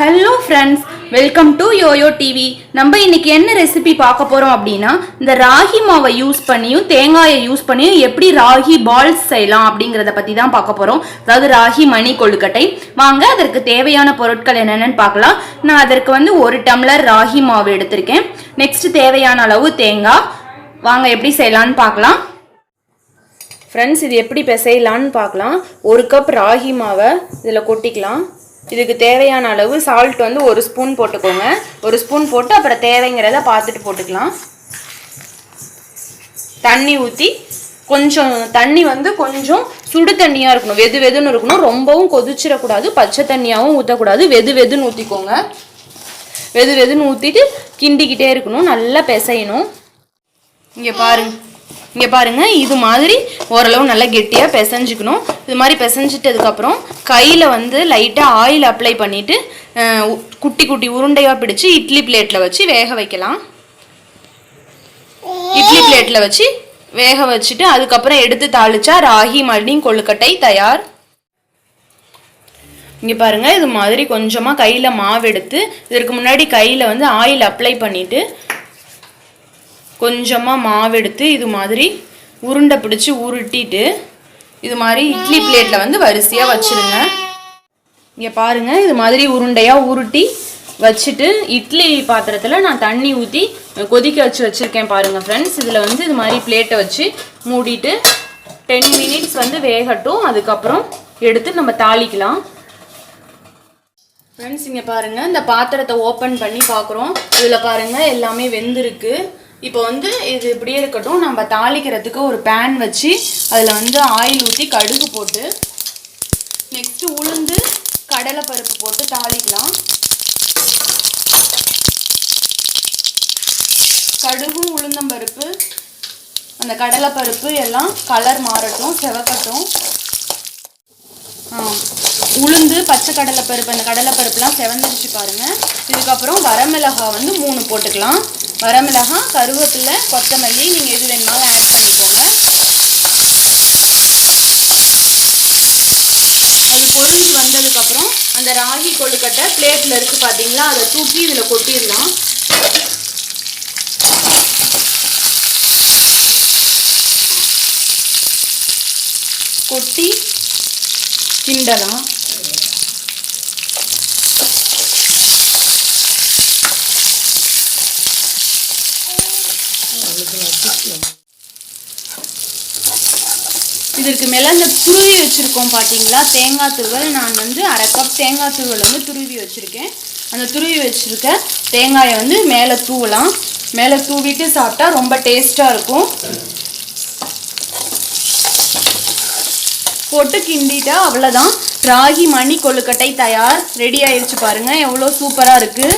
Hello friends, welcome to YoYo TV. நம்ம இன்னைக்கு என்ன ரெசிபி பார்க்க போகிறோம் அப்படின்னா, இந்த ராகி மாவை யூஸ் பண்ணியும் தேங்காயை யூஸ் பண்ணியும் எப்படி ராகி பால்ஸ் செய்யலாம் அப்படிங்கிறத பற்றி தான் பார்க்க போகிறோம். அதாவது ராகி மணி கொழுக்கட்டை. வாங்க அதற்கு தேவையான பொருட்கள் என்னென்னு பார்க்கலாம். நான் அதற்கு வந்து 1 டம்ளர் ராகி மாவு எடுத்திருக்கேன். நெக்ஸ்ட் தேவையான அளவு தேங்காய். வாங்க எப்படி செய்யலான்னு பார்க்கலாம். ஃப்ரெண்ட்ஸ், இது எப்படி பிசையலான்னு பார்க்கலாம். 1 கப் ராகி மாவை இதில் கொட்டிக்கலாம். இதுக்கு தேவையான அளவு சால்ட் வந்து 1 ஸ்பூன் போட்டுக்கோங்க. 1 ஸ்பூன் போட்டு அப்புறம் தேவைங்கிறத பார்த்துட்டு போட்டுக்கலாம். தண்ணி ஊற்றி கொஞ்சம் தண்ணி வந்து கொஞ்சம் சுடு தண்ணியாக இருக்கணும், வெது வெதுன்னு இருக்கணும். ரொம்பவும் கொதிச்சிடக்கூடாது, பச்சை தண்ணியாகவும் ஊற்றக்கூடாது. வெது வெதுன்னு ஊற்றிக்கோங்க. வெது வெதுன்னு ஊற்றிட்டு கிண்டிக்கிட்டே இருக்கணும், நல்லா பிசையணும். இங்கே பாருங்க, இது மாதிரி ஓரளவு நல்லா கெட்டியாக பிசைஞ்சிக்கணும். இது மாதிரி பிசைஞ்சிட்டதுக்கப்புறம் கையில் வந்து லைட்டாக ஆயில் அப்ளை பண்ணிவிட்டு குட்டி குட்டி உருண்டையாக பிடிச்சி இட்லி பிளேட்டில் வச்சு வேக வைக்கலாம். இட்லி பிளேட்டில் வச்சு வேக வச்சுட்டு அதுக்கப்புறம் எடுத்து தாளிச்சா ராகி மணி கொழுக்கட்டை தயார். இங்கே பாருங்கள், இது மாதிரி கொஞ்சமாக கையில் மாவு எடுத்து இதற்கு முன்னாடி கையில் வந்து ஆயில் அப்ளை பண்ணிவிட்டு கொஞ்சமாக மாவு எடுத்து இது மாதிரி உருண்டை பிடிச்சி உருட்டிட்டு இது மாதிரி இட்லி பிளேட்டில் வந்து வரிசையாக வச்சுருங்க. இங்கே பாருங்கள், இது மாதிரி உருண்டையாக உருட்டி வச்சுட்டு இட்லி பாத்திரத்தில் நான் தண்ணி ஊற்றி கொதிக்க வச்சுருக்கேன் பாருங்கள் ஃப்ரெண்ட்ஸ். இதில் வந்து இது மாதிரி பிளேட்டை வச்சு மூடிட்டு 10 மினிட்ஸ் வந்து வேகட்டும். அதுக்கப்புறம் எடுத்து நம்ம தாளிக்கலாம். ஃப்ரெண்ட்ஸ், இங்கே பாருங்கள், இந்த பாத்திரத்தை ஓப்பன் பண்ணி பார்க்குறோம். இதில் பாருங்கள் எல்லாமே வெந்திருக்கு. இப்போ வந்து இது இப்படியே இருக்கட்டும். நம்ம தாளிக்கிறதுக்கு ஒரு பேன் வச்சு அதில் வந்து ஆயில் ஊற்றி கடுகு போட்டு நெக்ஸ்ட்டு உளுந்து கடலைப்பருப்பு போட்டு தாளிக்கலாம். கடுகும் உளுந்தம்பருப்பு அந்த கடலைப்பருப்பு எல்லாம் கலர் மாறட்டும், செவக்கட்டும். உளுந்து பச்சை கடலைப்பருப்பு அந்த கடலைப்பருப்புலாம் செவந்துருச்சு பாருங்கள். இதுக்கப்புறம் வரமிளகாய் வந்து 3 போட்டுக்கலாம். வரமிளகாய், கருவேப்பிலை, கொத்தமல்லி நீங்கள் எது வேணுமாலும் ஆட் பண்ணிக்கோங்க. அது பொரிஞ்சு வந்ததுக்கப்புறம் அந்த ராகி கொழுக்கட்டை பிளேட்டில் இருக்குது பார்த்தீங்களா, அதை தூக்கி இதில் கொட்டிடலாம். கொட்டி கிண்டலாம். இதற்கு மேலே இந்த துருவி வச்சுருக்கோம் பார்த்தீங்களா தேங்காய் துருவல். நான் வந்து 1/2 கப் தேங்காய் துருவல் வந்து துருவி வச்சுருக்கேன். அந்த துருவி வச்சுருக்க தேங்காயை வந்து மேலே தூவலாம். மேலே தூவிட்டு சாப்பிட்டா ரொம்ப டேஸ்ட்டாக இருக்கும். போட்டு கிண்டிட்டா அவ்வளோதான், ராகி மணி கொழுக்கட்டை தயார். ரெடி ஆயிடுச்சு பாருங்கள், எவ்வளோ சூப்பராக இருக்குது.